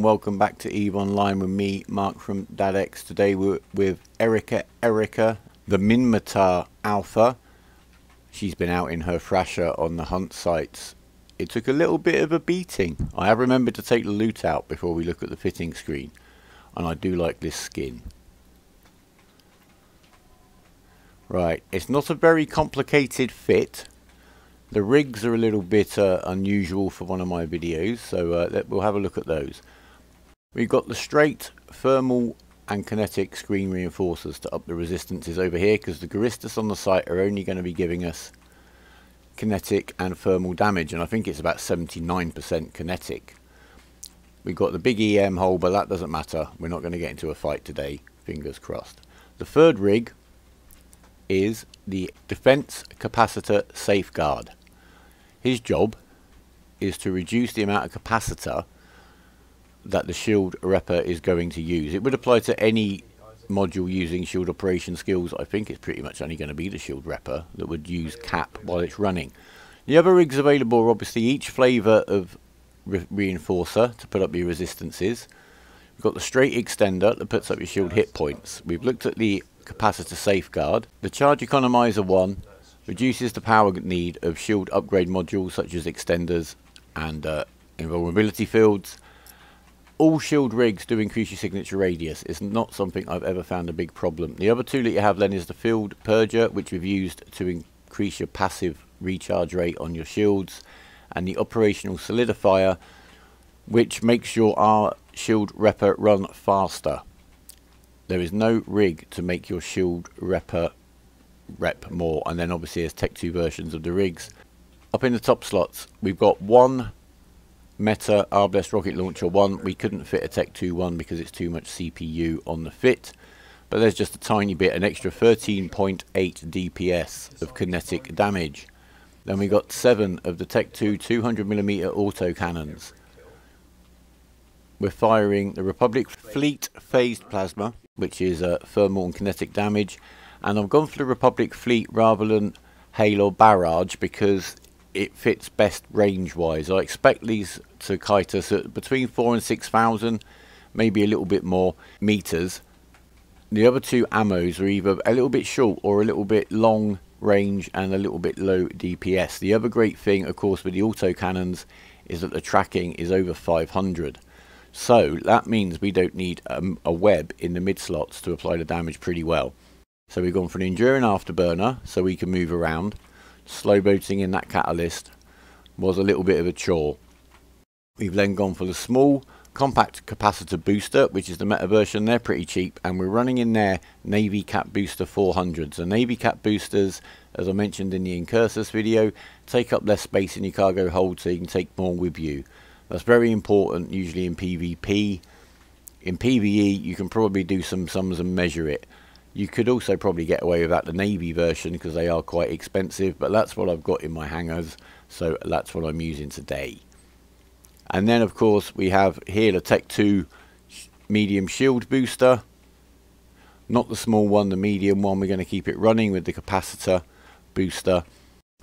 welcome back to EVE Online with me, Mark from DadX. Today we're with Erica, the Minmitar Alpha. She's been out in her Thrasher on the hunt sites. It took a little bit of a beating. I have remembered to take the loot out before we look at the fitting screen, and I do like this skin. Right, it's not a very complicated fit. The rigs are a little bit unusual for one of my videos, so we'll have a look at those. We've got the straight thermal and kinetic screen reinforcers to up the resistances over here, because the Guristas on the site are only going to be giving us kinetic and thermal damage, and I think it's about 79% kinetic. We've got the big EM hole, but that doesn't matter. We're not going to get into a fight today, fingers crossed. The third rig is the Defense Capacitor Safeguard. His job is to reduce the amount of capacitor that the shield repper is going to use. It would apply to any module using shield operation skills. I think it's pretty much only going to be the shield repper that would use cap while it's running. The other rigs available are obviously each flavour of reinforcer to put up your resistances. We've got the straight extender that puts up your shield hit points. We've looked at the Capacitor Safeguard. The Charge Economizer 1 reduces the power need of shield upgrade modules such as extenders and invulnerability fields. All shield rigs do increase your signature radius. It's not something I've ever found a big problem. The other two that you have then is the Field Purger, which we've used to increase your passive recharge rate on your shields, and the Operational Solidifier, which makes your shield repper run faster. There is no rig to make your shield repper rep more, and then obviously there's Tech 2 versions of the rigs. Up in the top slots we've got one Meta Arbalest rocket launcher 1. We couldn't fit a Tech 2 one because it's too much CPU on the fit, but there's just a tiny bit, an extra 13.8 DPS of kinetic damage. Then we got 7 of the Tech 2 200mm autocannons. We're firing the Republic Fleet Phased Plasma, which is thermal and kinetic damage, and I've gone for the Republic Fleet rather than Hail or Barrage because it fits best range wise. I expect these to kite us at between 4,000 and 6,000, maybe a little bit more meters. The other two ammos are either a little bit short or a little bit long range and a little bit low DPS. The other great thing, of course, with the autocannons is that the tracking is over 500. So that means we don't need a web in the mid slots to apply the damage pretty well. So we've gone for an enduring afterburner so we can move around. Slow boating in that catalyst was a little bit of a chore. We've then gone for the small compact capacitor booster, which is the meta version. They're pretty cheap, and we're running in there Navy Cap Booster 400s. The Navy Cap boosters, as I mentioned in the Incursus video, take up less space in your cargo hold so you can take more with you. That's very important usually in PvP. In PvE you can probably do some sums and measure it. You could also probably get away without the Navy version because they are quite expensive, but that's what I've got in my hangars, so that's what I'm using today. And then of course we have here the Tech 2 medium shield booster. Not the small one, the medium one. We're going to keep it running with the capacitor booster.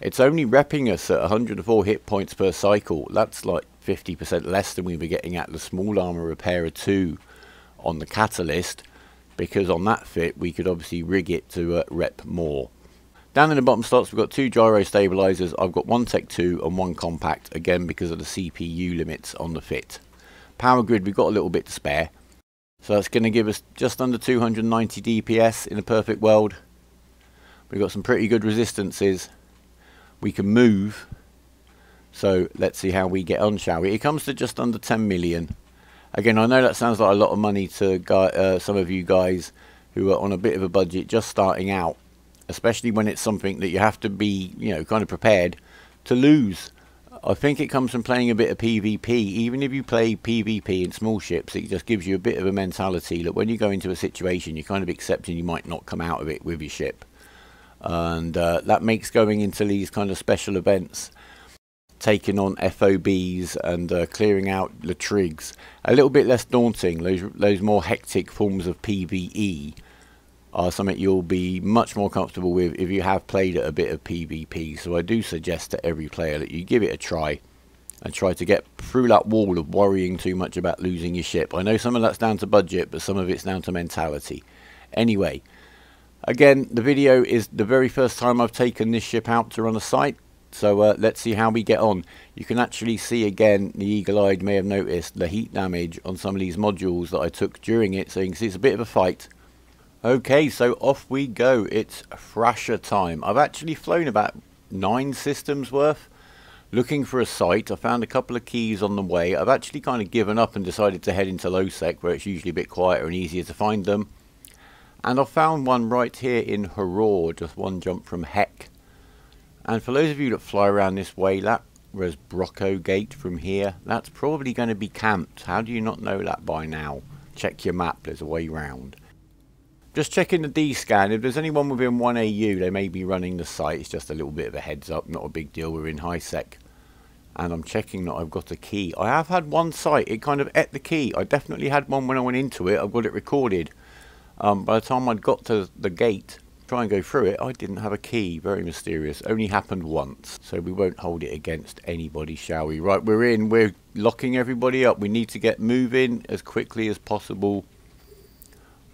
It's only repping us at 104 hit points per cycle. That's like 50% less than we were getting at the Small Armor Repairer 2 on the Catalyst, because on that fit we could obviously rig it to rep more. Down in the bottom slots we've got 2 Gyrostabilizers. I've got one Tech 2 and one compact, again because of the CPU limits on the fit. Power grid, we've got a little bit to spare, so that's going to give us just under 290 DPS in a perfect world. We've got some pretty good resistances. We can move, so let's see how we get on, shall we? It comes to just under 10 million. Again, I know that sounds like a lot of money to some of you guys who are on a bit of a budget just starting out, especially when it's something that you have to be, you know, kind of prepared to lose. I think it comes from playing a bit of PvP. Even if you play PvP in small ships, it just gives you a bit of a mentality that when you go into a situation, you're kind of accepting you might not come out of it with your ship. And that makes going into these kind of special events, taking on FOBs and clearing out the trigs, a little bit less daunting. Those more hectic forms of PvE are something you'll be much more comfortable with if you have played a bit of PvP. So I do suggest to every player that you give it a try. and try to get through that wall of worrying too much about losing your ship. I know some of that's down to budget, but some of it's down to mentality. Anyway, again, the video is the very first time I've taken this ship out to run a site, so let's see how we get on. You can actually see, again, the eagle-eyed may have noticed the heat damage on some of these modules that I took during it, so you can see it's a bit of a fight. Okay, so off we go. It's Thrasher time. I've actually flown about 9 systems worth looking for a site. I found a couple of keys on the way. I've actually kind of given up and decided to head into low sec, where it's usually a bit quieter and easier to find them. And I found one right here in Horror, just one jump from Heck. And for those of you that fly around this way, that was Brocco Gate from here. That's probably going to be camped. How do you not know that by now? Check your map, there's a way round. Just checking the D-scan. If there's anyone within 1 AU, they may be running the site. It's just a little bit of a heads up, not a big deal. We're in high sec. And I'm checking that I've got a key. I have had one site, it kind of ate the key. I definitely had one when I went into it. I've got it recorded. By the time I'd got to the gate, try and go through it, I didn't have a key. Very mysterious. Only happened once. So we won't hold it against anybody, shall we? Right, we're in. We're locking everybody up. We need to get moving as quickly as possible.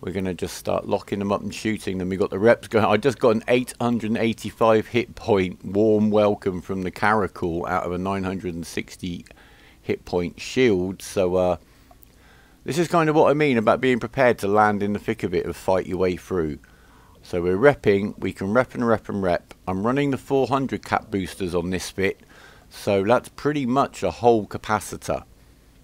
We're going to just start locking them up and shooting them. We've got the reps going. I just got an 885 hit point warm welcome from the Caracal out of a 960 hit point shield. So this is kind of what I mean about being prepared to land in the thick of it and fight your way through. So we're repping. We can rep and rep and rep. I'm running the 400 cap boosters on this fit. So that's pretty much a whole capacitor.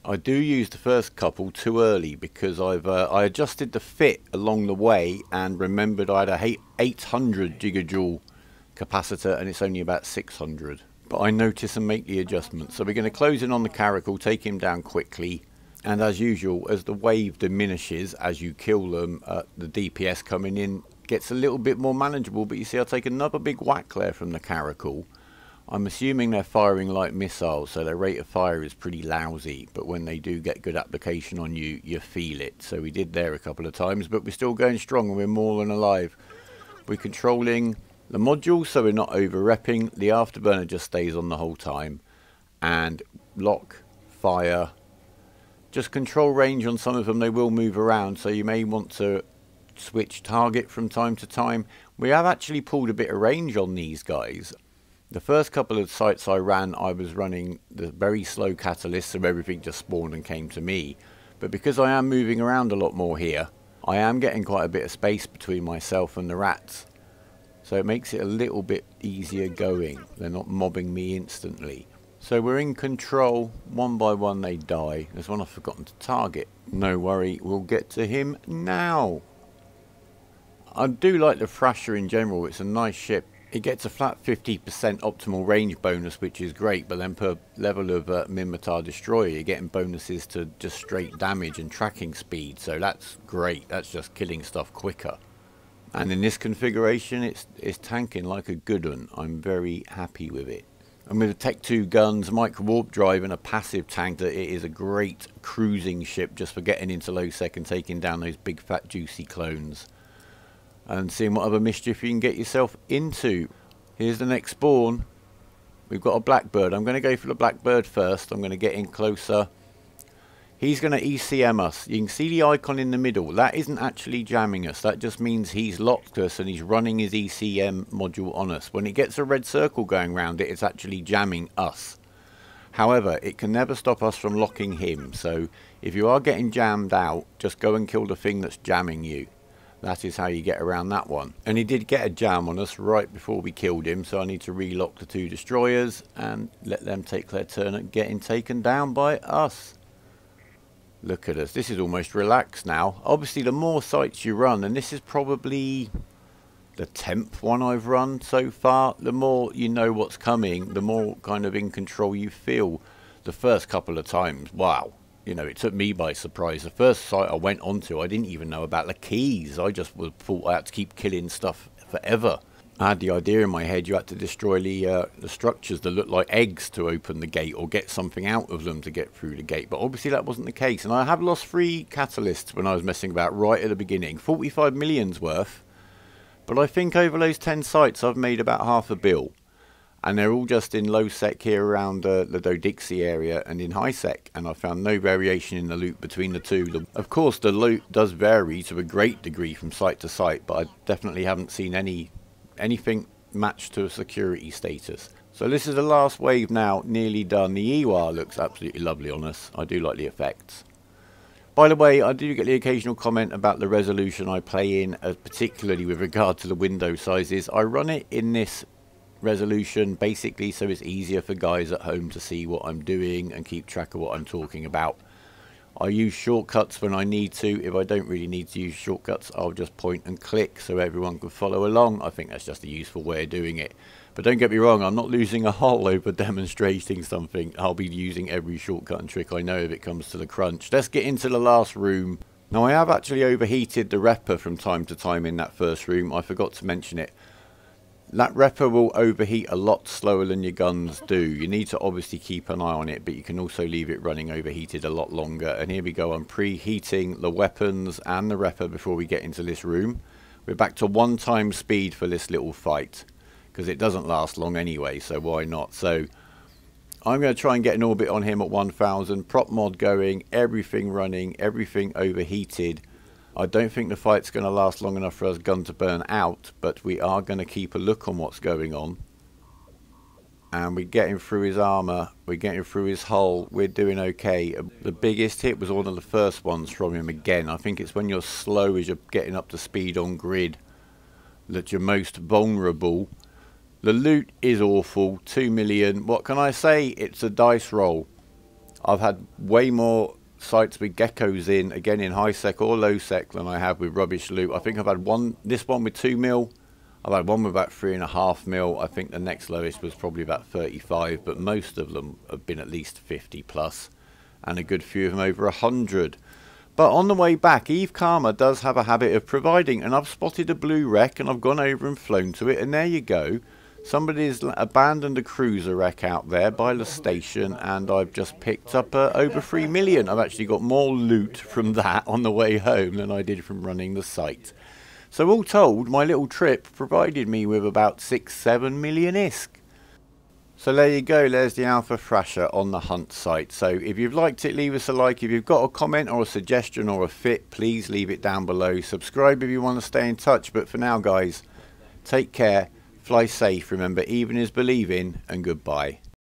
I do use the first couple too early because I adjusted the fit along the way and remembered I had a 800 gigajoule capacitor and it's only about 600. But I notice and make the adjustment. So we're going to close in on the Caracal, take him down quickly. And as usual, as the wave diminishes as you kill them, the DPS coming in gets a little bit more manageable. But you see, I'll take another big whack there from the Caracal. I'm assuming they're firing light missiles, so their rate of fire is pretty lousy, but when they do get good application on you, you feel it. So we did there a couple of times, but we're still going strong and we're more than alive. We're controlling the module, so we're not over-repping. The Afterburner just stays on the whole time. And lock, fire. Just control range on some of them, they will move around, so you may want to switch target from time to time. We have actually pulled a bit of range on these guys. The first couple of sites I ran, I was running the very slow catalyst, so everything just spawned and came to me. But because I am moving around a lot more here, I am getting quite a bit of space between myself and the rats. So it makes it a little bit easier going. They're not mobbing me instantly. So we're in control. One by one they die. There's one I've forgotten to target. No worry, we'll get to him now. I do like the Thrasher in general. It's a nice ship. It gets a flat 50% optimal range bonus, which is great, but then per level of Minmitar Destroyer, you're getting bonuses to just straight damage and tracking speed, so that's great. That's just killing stuff quicker. And in this configuration, it's tanking like a good one. I'm very happy with it. And with the Tech 2 guns, micro warp drive and a passive tank, that it is a great cruising ship just for getting into low sec and taking down those big fat juicy clones. And seeing what other mischief you can get yourself into. Here's the next spawn. We've got a Blackbird. I'm going to go for the Blackbird first. I'm going to get in closer. He's going to ECM us. You can see the icon in the middle. That isn't actually jamming us. That just means he's locked us and he's running his ECM module on us. When it gets a red circle going around it, it's actually jamming us. However, it can never stop us from locking him. So if you are getting jammed out, just go and kill the thing that's jamming you. That is how you get around that one. And he did get a jam on us right before we killed him, so I need to relock the 2 destroyers and let them take their turn at getting taken down by us. Look at us. This is almost relaxed now. Obviously, the more sites you run, and this is probably the 10th one I've run so far, the more you know what's coming, the more kind of in control you feel. The first couple of times, wow. You know, it took me by surprise. The first site I went onto, I didn't even know about the keys. I just thought I had to keep killing stuff forever. I had the idea in my head you had to destroy the structures that look like eggs to open the gate or get something out of them to get through the gate. But obviously that wasn't the case. And I have lost 3 catalysts when I was messing about right at the beginning. 45 million's worth. But I think over those 10 sites I've made about half a bill. and they're all just in low sec here around the Dodixie area and in high sec, and I found no variation in the loot between the two. Of course the loot does vary to a great degree from site to site, but I definitely haven't seen anything matched to a security status. So this is the last wave now, nearly done. The EWA looks absolutely lovely on us. I do like the effects. By the way, I do get the occasional comment about the resolution I play in, particularly with regard to the window sizes. I run it in this resolution basically so it's easier for guys at home to see what I'm doing and keep track of what I'm talking about. I use shortcuts when I need to. If I don't really need to use shortcuts, I'll just point and click so everyone can follow along. I think that's just a useful way of doing it. But don't get me wrong, I'm not losing a hull over demonstrating something. I'll be using every shortcut and trick I know if it comes to the crunch. Let's get into the last room. Now I have actually overheated the Repper from time to time in that first room. I forgot to mention it. That Repper will overheat a lot slower than your guns do. You need to obviously keep an eye on it, but you can also leave it running overheated a lot longer. And here we go, I'm preheating the weapons and the Repper before we get into this room. We're back to 1 time speed for this little fight, because it doesn't last long anyway, so why not? So I'm going to try and get an orbit on him at 1000, prop mod going, everything running, everything overheated. I don't think the fight's going to last long enough for us gun to burn out, but we are going to keep a look on what's going on. And we're getting through his armour, we're getting through his hull, we're doing okay. The biggest hit was one of the first ones from him again. I think it's when you're slow as you're getting up to speed on grid that you're most vulnerable. The loot is awful, 2 million. What can I say? It's a dice roll. I've had way more sites with geckos in, again in high sec or low sec, than I have with rubbish loot. I think I've had this one with 2 mil. I've had one with about 3.5 mil. I think the next lowest was probably about 35, but most of them have been at least 50 plus, and a good few of them over 100. But on the way back, Eve Karma does have a habit of providing, and I've spotted a blue wreck and I've gone over and flown to it, and there you go. Somebody's abandoned a cruiser wreck out there by the station, and I've just picked up over 3 million. I've actually got more loot from that on the way home than I did from running the site. So all told, my little trip provided me with about 6-7 million ISK. So there you go, there's the Alpha Thrasher on the Hunt site. So if you've liked it, leave us a like. If you've got a comment or a suggestion or a fit, please leave it down below. Subscribe if you want to stay in touch. But for now guys, take care. Fly safe, remember even is believing, and goodbye.